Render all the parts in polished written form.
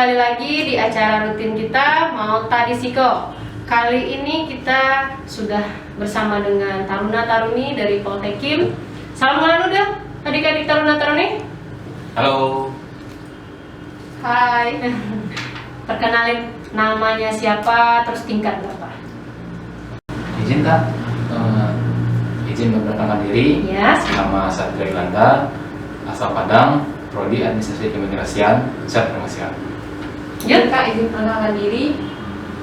kembali lagi di acara rutin kita Mau Tadi Siko. Kali ini kita sudah bersama dengan taruna-taruni dari Poltekim. Salam kenal udah adik-adik taruna-taruni. Halo. Hai. Perkenalin namanya siapa, terus tingkat berapa? Izin Kak, izin memperkenalkan diri. Yes. Nama Satria Ilanda, asal Padang, Prodi Administrasi Keimigrasian, Sarjana. Yuk. Kak, izin perkenalkan diri.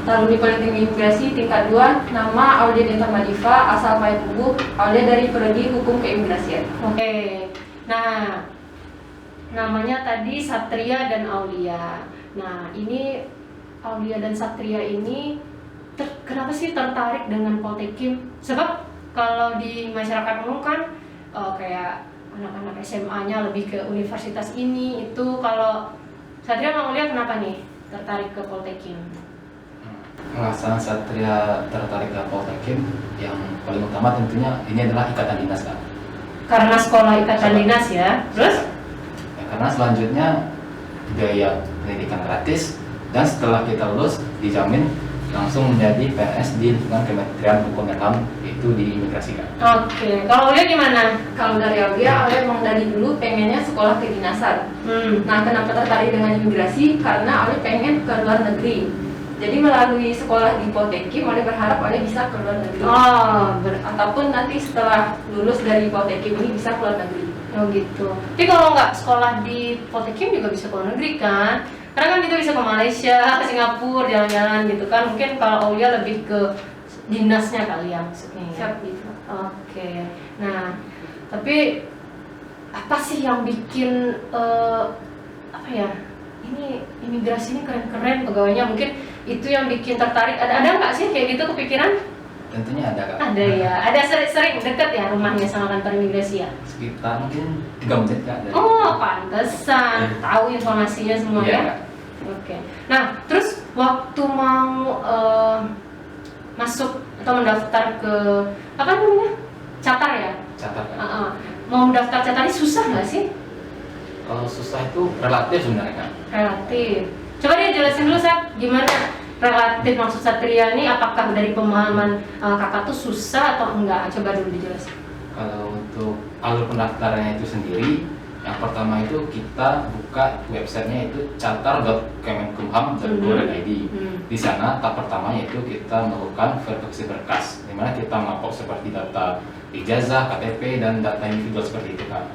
Taruni Politeknik Imigrasi tingkat 2, nama Aulia Denta Madifa, asal Payakumbuh, Aulia dari Prodi Hukum Keimigrasian. Oke. Nah, namanya tadi Satria dan Aulia. Nah, ini Aulia dan Satria ini kenapa sih tertarik dengan Poltekim? Sebab kalau di masyarakat umum kan kayak anak-anak SMA-nya lebih ke universitas ini itu. Kalau Satria sama Aulia kenapa nih tertarik ke Poltekim? Alasan Satria tertarik ke Poltekim yang paling utama tentunya ini adalah ikatan dinas Kak. Karena sekolah ikatan dinas ya. Terus? Ya, karena selanjutnya biaya pendidikan gratis dan setelah kita lulus dijamin langsung menjadi PNS di lingkungan Kementerian Hukum dan HAM, itu di imigrasi Kak. Oke. Kalau Aulia gimana? Kalau dari Aulia emang dari dulu pengennya sekolah kedinasan. Nah, kenapa tertarik dengan imigrasi? Karena Aulia pengen ke luar negeri. Jadi melalui sekolah di Poltekim, Aulia berharap Aulia bisa ke luar negeri. Ataupun nanti setelah lulus dari Poltekim ini bisa ke luar negeri. Oh gitu. Tapi kalau nggak sekolah di Poltekim juga bisa ke luar negeri kan? Karena kan kita bisa ke Malaysia, ke Singapura, jalan-jalan gitu kan. Mungkin kalau Aulia lebih ke dinasnya kali ya maksudnya ya. Siap gitu. Oke. Nah, tapi apa sih yang bikin apa ya? Ini imigrasi ini keren-keren pegawainya, mungkin itu yang bikin tertarik. Ada nggak sih kayak gitu kepikiran? Tentunya ada Kak. Ada ya. Ada sering deket ya rumahnya sama kantor imigrasi ya? Sekitar mungkin 3 menit Kak dari. Oh, pantesan tahu informasinya semua Iya, ya. Kak. Oke. Nah, terus waktu mau masuk atau mendaftar ke apa namanya? Catar ya? Catat Kak. Mau mendaftar catar ini susah nggak sih? Kalau susah itu relatif sebenarnya Kak. Relatif. Coba dia jelasin dulu Sat, gimana relatif maksud Satria ini? Apakah dari pemahaman kakak tuh susah atau enggak? Coba dulu dijelasin. Kalau untuk alur pendaftarannya itu sendiri, yang pertama itu kita buka websitenya itu catar.kemenkumham.go.id. Di sana tahap pertama yaitu kita melakukan verifikasi berkas, di mana kita mengupload seperti data ijazah, KTP, dan data individual seperti itu Kak.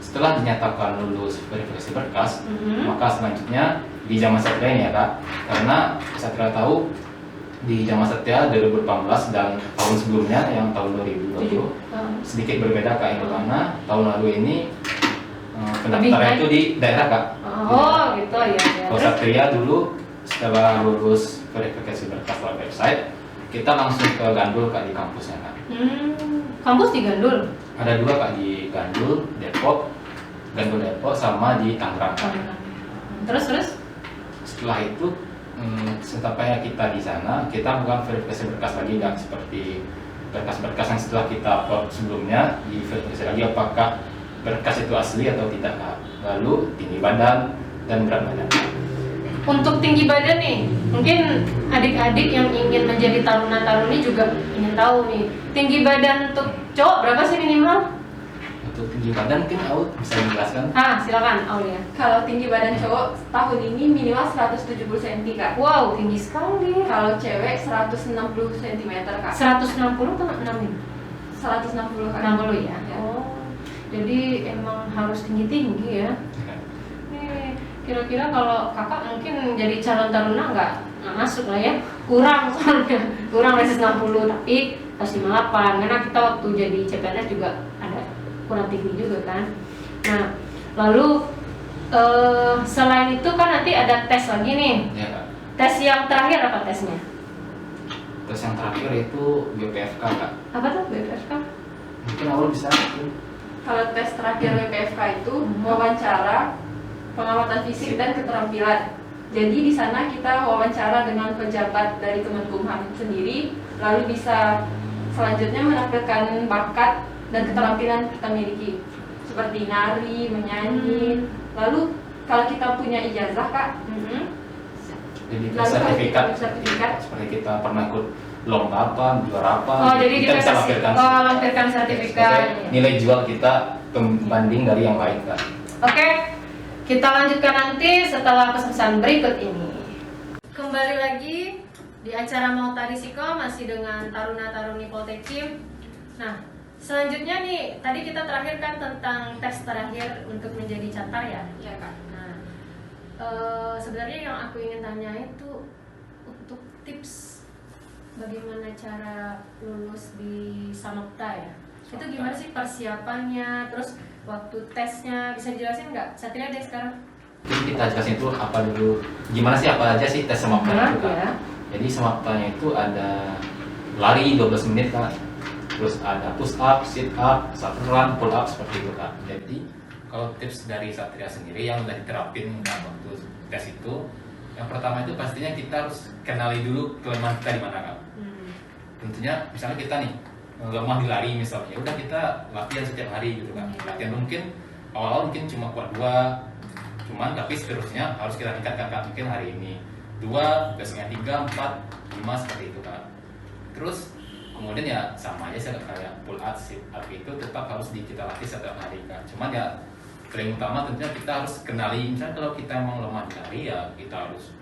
Setelah dinyatakan lulus verifikasi berkas, maka selanjutnya di zaman Satria ini ya Kak, karena Satria tahu di zaman Satria 2018 dan tahun sebelumnya yang tahun 2020 sedikit berbeda Kak, yang mana tahun lalu ini pendaftaran itu di daerah Kak. Oh gitu ya. Kalau Satria dulu setelah lulus verifikasi berkas lewat website, kita langsung ke Gandul Kak, di kampusnya Kak. Kampus di Gandul? Ada 2 Kak, di Gandul, Gandul Depok sama di Tangerang Kak. Terus? Setelah itu sesampainya kita di sana, kita melakukan verifikasi berkas lagi Kak, seperti berkas-berkas yang setelah kita upload sebelumnya, di verifikasi lagi apakah berkas itu asli atau tidak Kak. Lalu tinggi badan dan berat badan. Untuk tinggi badan nih, mungkin adik-adik yang ingin menjadi taruna-taruni juga ingin tahu nih, tinggi badan untuk cowok berapa sih minimal? Untuk tinggi badan mungkin Aud bisa dijelaskan? Silakan Aulia. Kalau tinggi badan cowok tahun ini minimal 170 cm Kak. Wow, tinggi sekali. Kalau cewek 160 cm Kak. 160 atau 60? 160 Kak. 60 ya? Ya. Oh, jadi emang harus tinggi-tinggi ya? Nih, kira-kira kalau kakak mungkin jadi calon taruna nggak masuk lah ya? Kurang soalnya, kurang dari 160, tapi 158. Karena kita waktu jadi CPNS juga ada kurang tinggi juga kan. Nah, lalu selain itu kan nanti ada tes lagi nih. Ya Kak. Tes yang terakhir apa tesnya? Tes yang terakhir itu BPFK Kak. Apa tuh BPFK? Mungkin Aul bisa Kalau tes terakhir WPFK itu wawancara, pengamatan fisik dan keterampilan. Jadi di sana kita wawancara dengan pejabat dari Kemenkumham sendiri, lalu bisa selanjutnya menampilkan bakat dan keterampilan kita miliki, seperti nari, menyanyi. Lalu kalau kita punya ijazah Kak, Jadi lalu sertifikat, sertifikat. seperti kita pernah ikut lomba apa, juara apa, Oh, jadi kita bisa kasih, lampirkan. lampirkan sertifikat. Sebagai nilai jual kita pembanding dari yang lain kan. Oke, kita lanjutkan nanti setelah pesan berikut ini. Kembali lagi di acara Mauta Risiko masih dengan Taruna-Taruni Poltekim. Nah, selanjutnya nih, tadi kita terakhir kan tentang tes terakhir untuk menjadi catar ya. Iya Kak. Nah, sebenarnya yang aku ingin tanya itu untuk tips bagaimana cara lulus di Samapta ya. Itu gimana sih persiapannya, terus waktu tesnya, bisa jelasin nggak? Satria deh sekarang. Jadi kita jelasin itu apa dulu, gimana sih apa aja sih tes Samapta itu kan. Ya. Jadi Samaptanya itu ada lari 12 menit kan, terus ada push up, sit up, shuttle run, pull up seperti itu kan. Jadi kalau tips dari Satria sendiri yang udah diterapin kan waktu tes itu, yang pertama itu pastinya kita harus kenali dulu kelemahan kita di mana kan. Tentunya misalnya kita nih lemah di lari misalnya, udah kita latihan setiap hari gitu kan. Latihan mungkin awal-awal mungkin cuma kuat 2, cuman tapi seterusnya harus kita tingkatkan kan. Mungkin hari ini 2, besoknya 3, 4, 5 seperti itu kan. Terus kemudian ya sama aja kayak pull up, sit up itu tetap harus kita latih setiap hari kan. Cuman ya paling utama tentunya kita harus kenali, misalnya kalau kita emang lemah di lari ya kita harus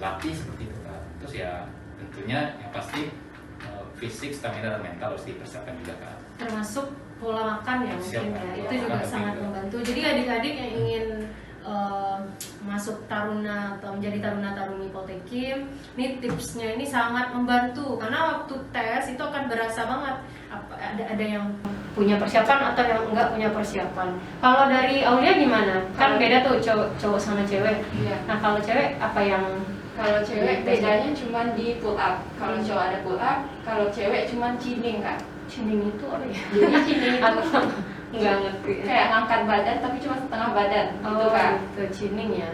latih seperti itu kan. Terus ya tentunya yang pasti fisik, stamina dan mental harus dipersiapkan juga kan. Termasuk pola makan ya mungkin ya, itu juga makan sangat penting. membantu. Jadi adik-adik yang ingin masuk taruna atau menjadi taruna-taruni Poltekim, ini tipsnya ini sangat membantu karena waktu tes itu akan berasa banget ada yang punya persiapan atau yang enggak punya persiapan. Kalau dari Aulia gimana? Kan beda tuh cowok sama cewek. Iya. Nah kalau cewek apa yang Kalau cewek bedanya cuma di pull up. Kalau cowok ada pull up, kalau cewek cuma chinning Kak. chinning itu apa ya? Jadi chinning itu Aku nggak ngerti. kayak ngangkat badan tapi cuma setengah badan gitu Kak. Itu chinning ya.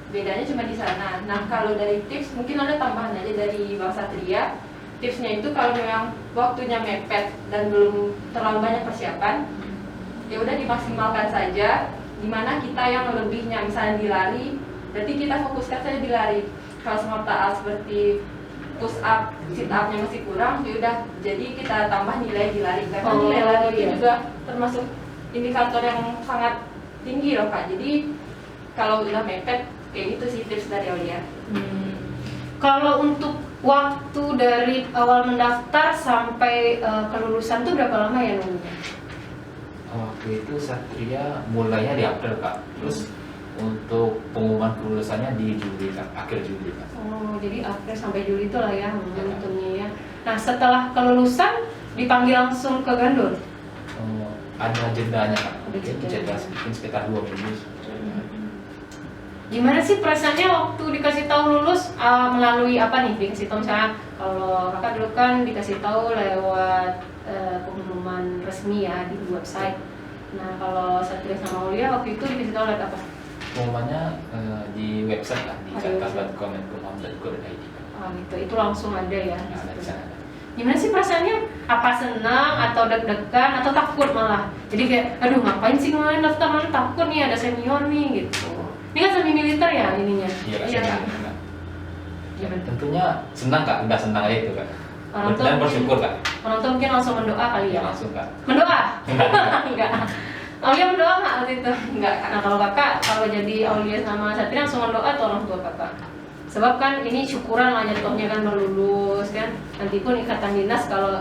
Bedanya cuma di sana. Nah kalau dari tips mungkin ada tambahan aja dari Bang Satria. Tipsnya itu kalau memang waktunya mepet dan belum terlalu banyak persiapan, ya udah dimaksimalkan saja. Dimana kita yang lebihnya misalnya di lari, berarti kita fokuskan saja di lari. Kalau Samapta seperti push up, sit upnya masih kurang, ya udah jadi kita tambah nilai di lari karena nilai lari itu juga termasuk indikator yang sangat tinggi loh Kak. Jadi kalau udah mepet kayak gitu sih tips dari Aulia. Kalau untuk waktu dari awal mendaftar sampai kelulusan tuh berapa lama ya nunggunya? Waktu itu Satria mulainya di April Kak, terus untuk pengumuman kelulusannya di Juli Kak, akhir Juli Kak. Oh, jadi April sampai Juli itu lah ya momentumnya ya. Nah, setelah kelulusan dipanggil langsung ke Gandul? Ada jedanya Kak, Ada mungkin jeda. mungkin sekitar 2 minggu. Gimana sih perasaannya waktu dikasih tahu lulus melalui apa nih? Dikasih tahu misalnya kalau kakak dulu kan dikasih tahu lewat pengumuman resmi ya di website. Nah, kalau Satria sama Aulia waktu itu dikasih tahu lewat apa? Pengumumannya di website lah, di Ada website. catat.kemenkumham.go.id. Oh gitu, itu langsung ada ya. Nah, ada di sana. Gimana sih perasaannya? Apa senang atau deg-degan atau takut malah? Jadi kayak, aduh ngapain sih kemarin daftar, mana takut nih ada senior nih gitu. Ini kan semi militer ya ininya. Iya Kak, Iya. senang. Gimana? Tentunya senang Kak, udah senang aja itu Kak. Orang tua Dan mungkin- bersyukur Kak. Orang tua mungkin langsung mendoa kali ya. Ya langsung Kak. Mendoa? Enggak. Enggak. Aulia mendoa nggak waktu itu? Enggak Kak. Nah kalau kakak, kalau jadi Aulia sama Satria langsung mendoa atau orang tua kakak? Sebab kan ini syukuran lah jatuhnya kan baru lulus kan. Nanti pun ikatan dinas kalau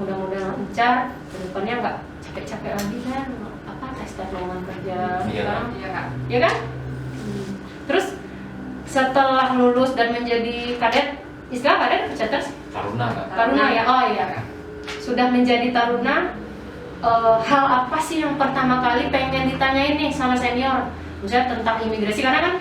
mudah-mudahan lancar, kedepannya nggak capek-capek lagi kan. Apa tes lowongan kerja Iya. sekarang? Iya Kak. Ya kan? Terus setelah lulus dan menjadi kadet, istilah kadet apa catat sih? Taruna Kak. Taruna ya, oh iya. Sudah menjadi taruna, hal apa sih yang pertama kali pengen ditanyain nih sama senior? Misalnya tentang imigrasi, karena kan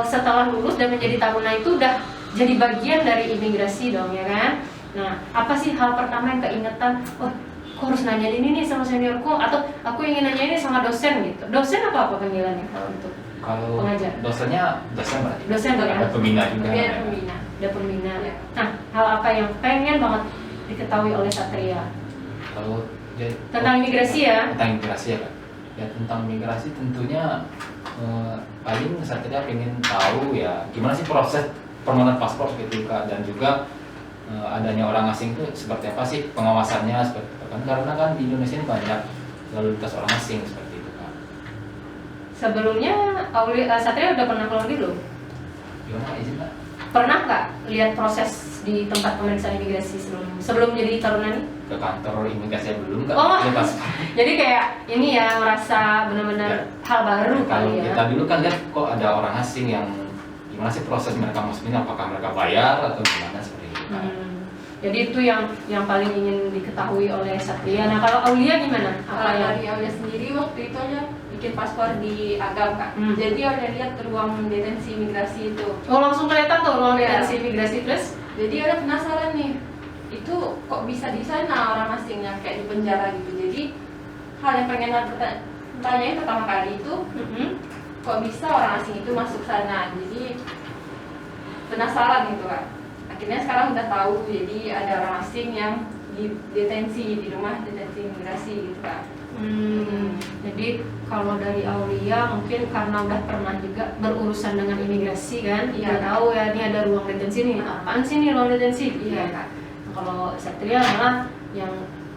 setelah lulus dan menjadi taruna itu udah jadi bagian dari imigrasi dong ya kan? Nah, apa sih hal pertama yang keingetan? Oh, aku harus nanya ini nih sama seniorku, atau aku ingin nanya ini sama dosen gitu. Dosen apa panggilannya kalau untuk Kalau pengajar? dosennya dosen berarti. Dosen ya? Ada pembina juga. Tapi ada pembina. Ada pembina. Iya. Nah, hal apa yang pengen banget diketahui oleh Satria Kalau tentang imigrasi ya? tentang imigrasi ya Kak. Ya tentang migrasi tentunya paling Satria pengen tahu ya gimana sih proses permohonan paspor gitu Kak, dan juga adanya orang asing itu seperti apa sih pengawasannya seperti itu kan, karena kan di Indonesia ini banyak lalu lintas orang asing seperti itu Kak. Sebelumnya Satria udah pernah keluar belum? Gimana izin Kak? Pernah nggak lihat proses di tempat pemeriksaan imigrasi sebelum jadi Taruna nih? Ke kantor imigrasi belum Kak? Oh, Ya, pas. jadi kayak ini ya merasa benar-benar Ya. hal baru Kalau kali ya. kita dulu kan lihat kok ada orang asing yang gimana sih proses mereka masuk ini, apakah mereka bayar atau gimana seperti itu Kak. Jadi itu yang paling ingin diketahui oleh Satria. Nah kalau Aulia gimana? Apa yang Dari Aulia sendiri waktu itu aja bikin paspor di Agam Kak. Hmm. Jadi Aulia lihat ruang detensi imigrasi itu. Oh langsung kelihatan tuh ruang Iya. detensi imigrasi terus? Jadi Aulia penasaran nih, itu kok bisa di sana orang asingnya kayak di penjara gitu. Jadi hal yang pengen tanyain pertama kali itu, kok bisa orang asing itu masuk sana. Jadi penasaran gitu Kak. Akhirnya sekarang udah tahu, jadi ada orang asing yang detensi di rumah detensi imigrasi gitu Kak. Jadi kalau dari Aulia mungkin karena udah pernah juga berurusan dengan imigrasi kan, Iya. udah tahu ya ini ada ruang detensi nih. Apaan sih nih ruang detensi? Iya Kak. Nah, kalau Satria malah yang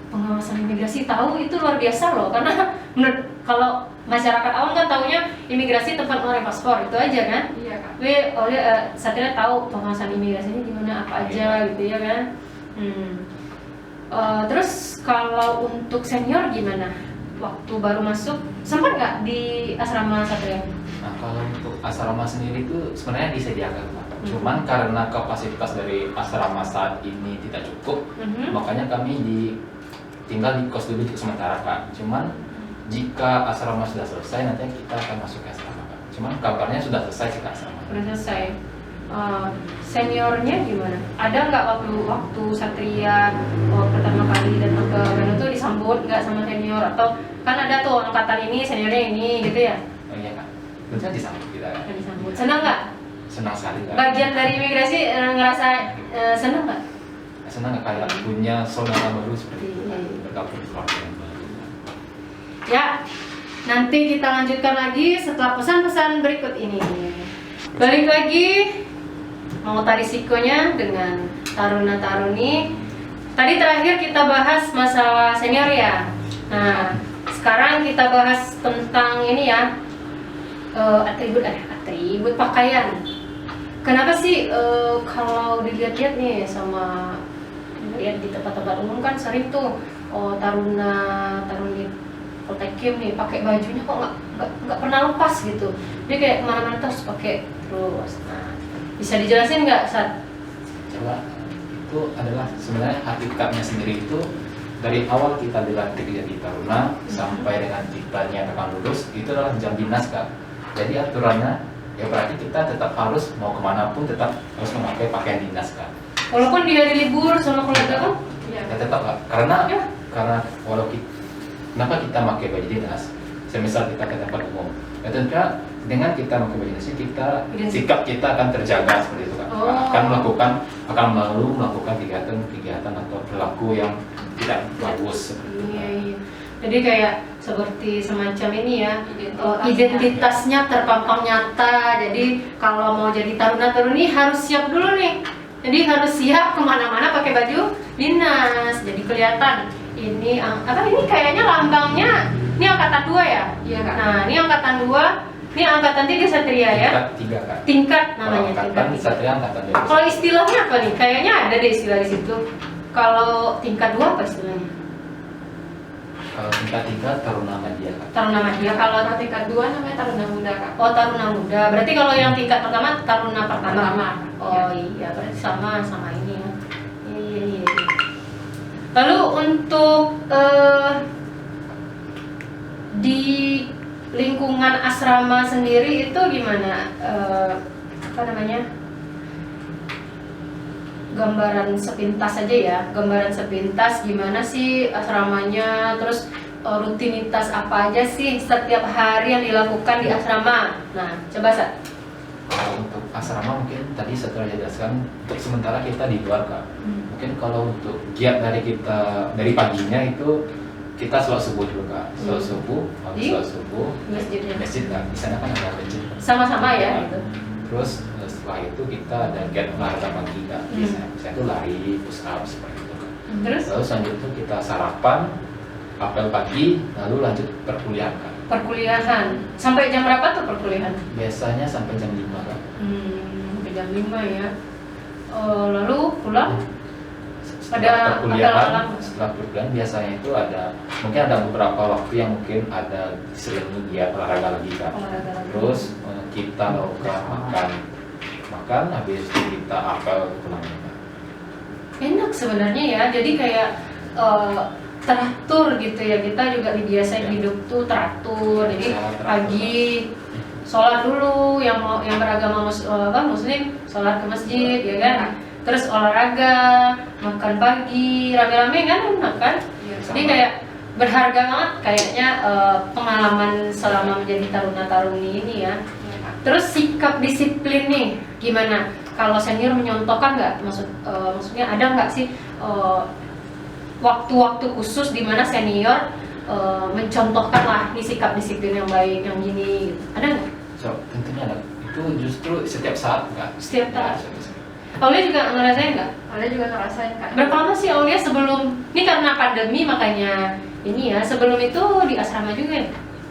pengawasan imigrasi tahu itu luar biasa loh, karena menurut kalau masyarakat awam kan taunya imigrasi tempat mengeluarkan paspor itu aja kan. Iya Kak. Tapi Aulia Satria tahu pengawasan imigrasi ini gimana apa aja gitu ya kan. Terus kalau untuk senior gimana? Waktu baru masuk sempat nggak di asrama Satria? Nah kalau untuk asrama sendiri itu sebenarnya disediakan Pak. Cuman karena kapasitas dari asrama saat ini tidak cukup, makanya kami tinggal di kos dulu untuk sementara Kak. Cuman jika asrama sudah selesai nanti kita akan masuk ke asrama Kak. Cuman kabarnya sudah selesai sih Kak asrama. Udah selesai. Seniornya gimana? Ada nggak waktu Satria pertama kali datang ke Bandung tuh disambut nggak sama senior, atau kan ada tuh angkatan ini seniornya ini gitu ya? Oh iya Kak, tentunya disambut kita. Kan disambut. Senang nggak? Senang sekali Kak. Bagian dari imigrasi ngerasa senang nggak? Senang nggak kayak punya saudara baru seperti itu Kak. Iya. Bergabung di keluarga yang baru. Ya, nanti kita lanjutkan lagi setelah pesan-pesan berikut ini. Balik lagi mengutar risikonya dengan taruna-taruni. Tadi terakhir kita bahas masalah senior ya. Nah, sekarang kita bahas tentang ini ya, atribut pakaian. Kenapa sih kalau dilihat-lihat nih sama lihat di tempat-tempat umum kan sering tuh taruni Poltekim nih pakai bajunya kok nggak pernah lepas gitu. Dia kayak kemana-mana terus pakai terus. Nah, bisa dijelasin nggak Sat? Coba itu adalah sebenarnya hakikatnya sendiri itu dari awal kita dilantik jadi taruna sampai dengan kita nyatakan lulus itu adalah jam dinas Kak. Jadi aturannya ya berarti kita tetap harus mau kemana pun tetap harus memakai pakaian dinas Kak. Walaupun di hari libur sama keluarga kan? Iya. Ya tetap Kak. Karena Ya. walau kenapa kita pakai baju dinas? Semisal kita ke tempat umum, ya tentunya dengan kita pakai baju dinas sikap kita akan terjaga seperti itu Kak. Akan melakukan kegiatan atau perilaku yang tidak bagus seperti itu Kak. Iya. Jadi kayak seperti semacam ini ya, Identitasnya. identitasnya terpampang nyata. Jadi kalau mau jadi taruna-taruni harus siap dulu nih. Jadi harus siap kemana-mana pakai baju dinas. Jadi kelihatan ini ini kayaknya lambangnya ini angkatan 2 ya. Iya Kak. Nah ini angkatan 2, ini angkatan 3 Satria ya. Tingkat 3 Kak. Tingkat Kalau namanya angkatan tingkat 3. Satria angkatan 2. Kalau istilahnya apa nih? Kayaknya ada deh istilah di situ. Kalau tingkat 2 apa istilahnya? Kalau tingkat 3 taruna media Kak. Taruna Madya. Kalau Kalau tingkat 2 namanya taruna muda Kak. oh taruna muda. Berarti kalau yang tingkat pertama taruna pertama. Pertama. Oh iya, berarti sama ini ya. Iya. Lalu untuk di lingkungan asrama sendiri itu gimana? Apa namanya? Gambaran sepintas aja ya, gambaran sepintas gimana sih asramanya, terus rutinitas apa aja sih setiap hari yang dilakukan di asrama. Nah, coba Sat. Kalau untuk asrama mungkin tadi setelah jelaskan untuk sementara kita di luar Kak. Mungkin kalau untuk giat dari kita dari paginya itu kita sholat subuh dulu kak, sholat subuh, habis Di sholat subuh masjidnya. masjid kan, di sana kan ada masjid. Sama-sama ya gitu. Terus setelah itu kita ada get olahraga pagi kak, biasanya saya tuh lari, push up seperti itu kak. Terus Lalu selanjutnya kita sarapan, apel pagi, lalu lanjut perkuliahan kak. perkuliahan sampai jam berapa tuh perkuliahan? Biasanya sampai jam 5 kak. Sampai jam 5 ya. Lalu pulang Setelah Pada perkuliahan, apel-apelan. setelah perkuliahan biasanya itu ada mungkin ada beberapa waktu yang mungkin ada diselingi dia olahraga lagi kak. olahraga lagi. Terus kita melakukan makan, habis itu kita apel pulangnya kak. Enak sebenarnya ya, jadi kayak teratur gitu ya, kita juga dibiasain Ya. hidup tuh teratur. Jadi Sholat teratur. pagi sholat dulu, yang beragama muslim sholat ke masjid ya kan, terus olahraga, makan pagi rame-rame kan, enak kan. Iya, Jadi kayak berharga banget kayaknya pengalaman selama menjadi taruna-taruni ini ya. Iya, Kak. Terus sikap disiplin nih gimana? Kalau senior menyontohkan nggak? Maksudnya ada nggak sih waktu-waktu khusus di mana senior mencontohkan lah nih sikap disiplin yang baik, yang gini gitu. Ada nggak? So, tentunya ada. Itu justru setiap saat kak. Setiap saat. Ya, setiap saat. Aulia juga ngerasain nggak? Aulia juga ngerasain Kak. Berapa lama sih Aulia sebelum ini, karena pandemi makanya ini ya, sebelum itu di asrama juga ya?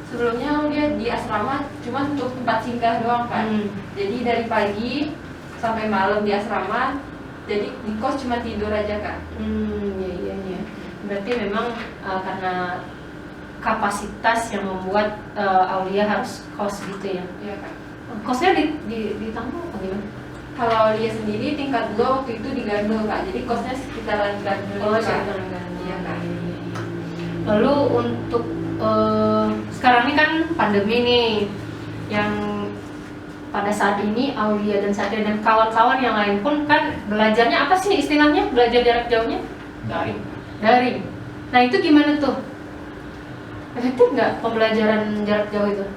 Sebelumnya Aulia di asrama cuma untuk tempat singgah doang Kak. Jadi dari pagi sampai malam di asrama, jadi di kos cuma tidur aja Kak. Iya. Berarti memang karena kapasitas yang membuat Aulia harus kos gitu ya. Iya Kak. Kosnya ditambah apa gimana? Kalau Aulia sendiri tingkat 2 waktu itu di Gandul Kak. Jadi kosnya sekitaran Gandul Oh, itu, Kak. sekitar Iya Kak. Lalu untuk sekarang ini kan pandemi nih, yang pada saat ini Aulia dan Satria dan kawan-kawan yang lain pun kan belajarnya apa sih istilahnya, belajar jarak jauhnya? Daring. Nah itu gimana tuh? Efektif nggak pembelajaran jarak jauh itu?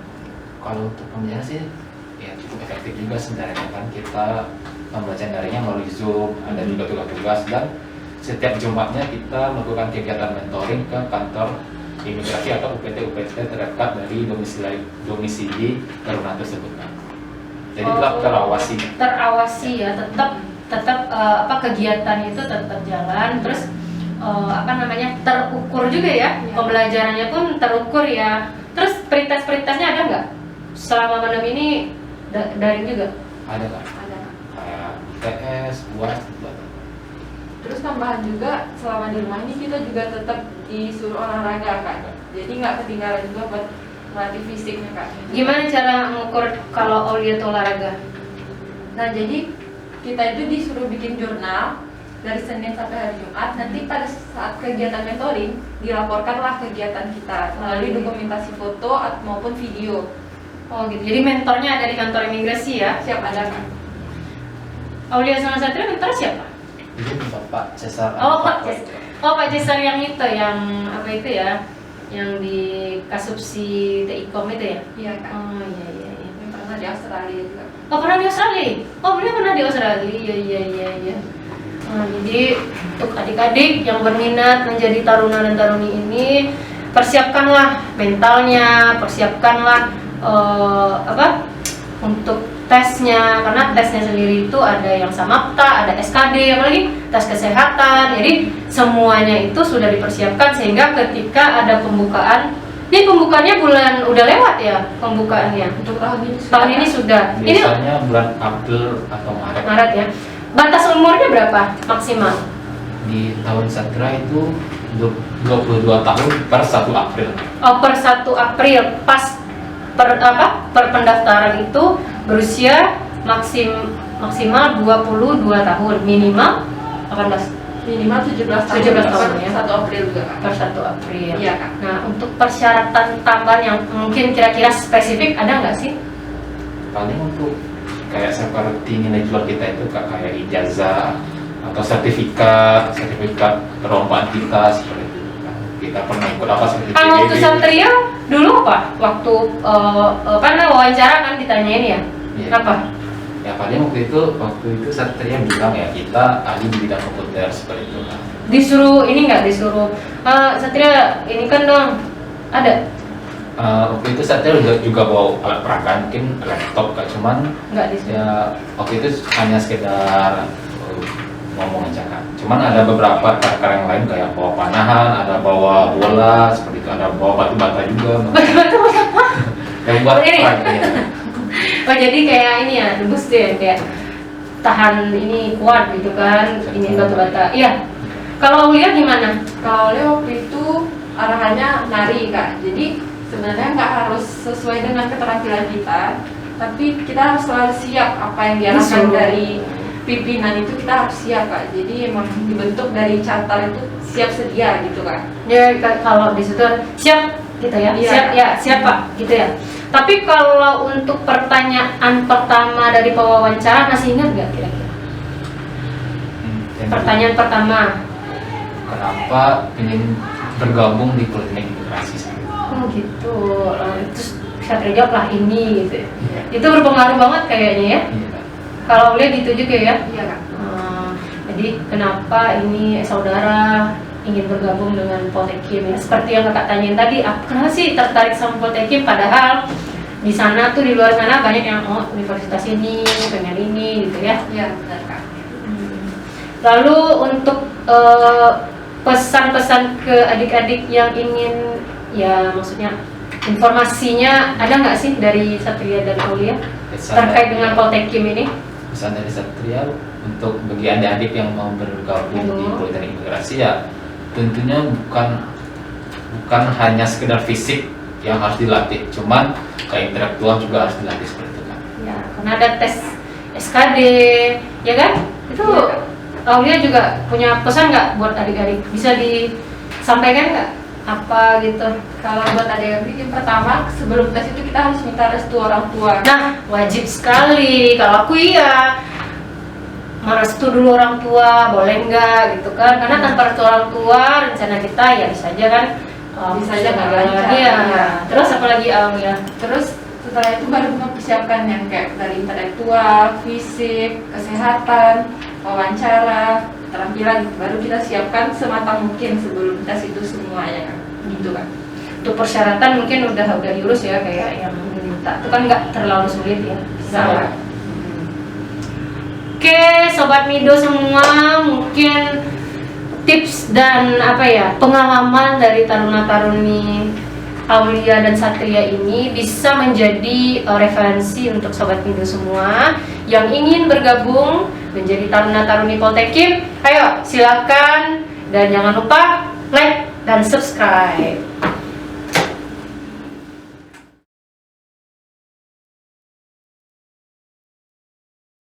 Kalau untuk pembelajaran sih ya cukup efektif juga sebenarnya kan, kita pembelajaran daringnya melalui Zoom, ada juga tugas-tugas, dan setiap Jumatnya kita melakukan kegiatan mentoring ke kantor imigrasi atau UPT terdekat dari domisili taruna tersebut kan. Jadi tetap terawasi. Terawasi ya, tetap kegiatan itu tetap jalan, terus terukur juga ya, pembelajarannya pun terukur ya. Terus prioritasnya ada nggak selama pandemi ini? Daring juga? Ada kan? Ada Kak. Kayak TS, UAS, gitu. Terus tambahan juga selama di rumah ini kita juga tetap disuruh olahraga Kak. Jadi nggak ketinggalan juga buat melatih fisiknya Kak. Gimana cara mengukur kalau Aulia itu olahraga? Nah jadi kita itu disuruh bikin jurnal dari Senin sampai hari Jumat. Nanti pada saat kegiatan mentoring dilaporkanlah kegiatan kita melalui dokumentasi foto maupun video. Oh gitu. Jadi mentornya ada di kantor imigrasi ya? Siap ada Kak. Aulia sama Satria mentor siapa? Itu Bapak Cesar. Pak Cesar yang itu, yang apa itu ya? Yang di Kasubsi TIKOM itu ya? Iya Kak. Oh iya. Yang pernah di Australia juga. Oh pernah di Australia? Oh beliau pernah di Australia? Iya. Jadi untuk adik-adik yang berminat menjadi taruna dan taruni ini, persiapkanlah mentalnya, persiapkanlah untuk tesnya, karena tesnya sendiri itu ada yang Samapta, ada SKD, apalagi tes kesehatan. Jadi semuanya itu sudah dipersiapkan sehingga ketika ada pembukaan, ini pembukaannya udah lewat ya pembukaannya. Untuk tahun ini Sudah. Ini Biasanya bulan April atau Maret ya. Batas umurnya berapa maksimal? Di tahun Satria itu 22 tahun per 1 April. Oh, per 1 April pas per pendaftaran itu berusia maksimal 22 tahun, minimal 18. minimal 17 tahun. 17 tahun ya. 1 April juga Kak. Per 1 April. Iya Kak. Nah, untuk persyaratan tambahan yang mungkin kira-kira spesifik ada nggak sih? Paling untuk kayak seperti nilai jual kita itu kayak ijazah atau sertifikat perlombaan kita seperti itu. Kita pernah ikut apa seperti Kalau waktu PBB. Satria dulu apa? Waktu wawancara kan ditanyain ya? Iya. Apa? Ya paling waktu itu Satria bilang ya kita ahli di bidang komputer seperti itu kan. Disuruh ini nggak disuruh Satria ini kan dong ada Waktu itu Satria juga bawa alat peraga, mungkin laptop kan, cuman nggak disuruh? ya waktu itu hanya sekedar ngomong aja kan. Cuman ada beberapa rekan yang lain kayak bawa panahan, ada bawa bola seperti itu, ada bawa batu bata juga. Batu-bata apa? Yang buat Ini? peraga ya. Oh jadi kayak ini ya, debus deh kayak tahan ini kuat gitu kan, ini batu-bata. Iya. Kalau Aulia gimana? Kalau Aulia waktu itu arahannya nari Kak, jadi sebenarnya nggak harus sesuai dengan keterampilan kita, tapi kita harus selalu siap apa yang diarahkan Betul. dari pimpinan itu kita harus siap Kak. Jadi emang dibentuk dari cantal itu siap sedia gitu Kak. Ya kalau di situ siap gitu ya, Iya. siap ya, siap Pak gitu ya. Tapi kalau untuk pertanyaan pertama dari pewawancara masih ingat nggak kira-kira? Pertanyaan pertama. Kenapa ingin bergabung di Politeknik Integrasi? Oh gitu. Terus Satria jawab lah ini gitu. Iya. Itu berpengaruh banget kayaknya ya. Iya kan? Kalau Aulia gitu juga ya. Iya Kak. Jadi kenapa ini saudara ingin bergabung dengan Poltekim ya? Seperti yang kakak tanyain tadi, kenapa sih tertarik sama Poltekim? Padahal di sana tuh di luar sana banyak yang universitas ini pengen ini gitu ya. Iya benar Kak. Lalu untuk pesan-pesan ke adik-adik yang ingin ya maksudnya informasinya ada nggak sih dari Satria dan Aulia terkait dengan Poltekim ini? Pesan dari Satria untuk bagi adik-adik yang mau bergabung di Politeknik Integrasi ya tentunya bukan hanya sekedar fisik yang harus dilatih, cuman kayak intelektual juga harus dilatih seperti itu kan. Ya, karena ada tes SKD, ya kan? Itu Iya. Aulia juga punya pesan nggak buat adik-adik? Bisa disampaikan nggak? Apa gitu? Kalau buat adik-adik yang pertama sebelum tes itu kita harus minta restu orang tua. Nah, wajib sekali. Kalau aku iya, merestu dulu orang tua, boleh nggak gitu kan? Karena tanpa restu orang tua, rencana kita ya bisa aja kan? Bisa aja nggak gagal. lancar. Iya. Iya. Terus apa lagi Aulia? Terus setelah itu baru mempersiapkan yang kayak dari intelektual, fisik, kesehatan, wawancara, keterampilan, baru kita siapkan sematang mungkin sebelum tes itu semua ya kan, gitu kan. Untuk persyaratan mungkin udah diurus ya kayak yang diminta. Itu kan nggak terlalu sulit ya. Bisa. Oke, Sobat Mido semua, mungkin tips dan apa ya pengalaman dari taruna-taruni Aulia dan Satria ini bisa menjadi referensi untuk Sobat Mido semua yang ingin bergabung menjadi taruna-taruni Poltekim. Ayo silakan dan jangan lupa like dan subscribe.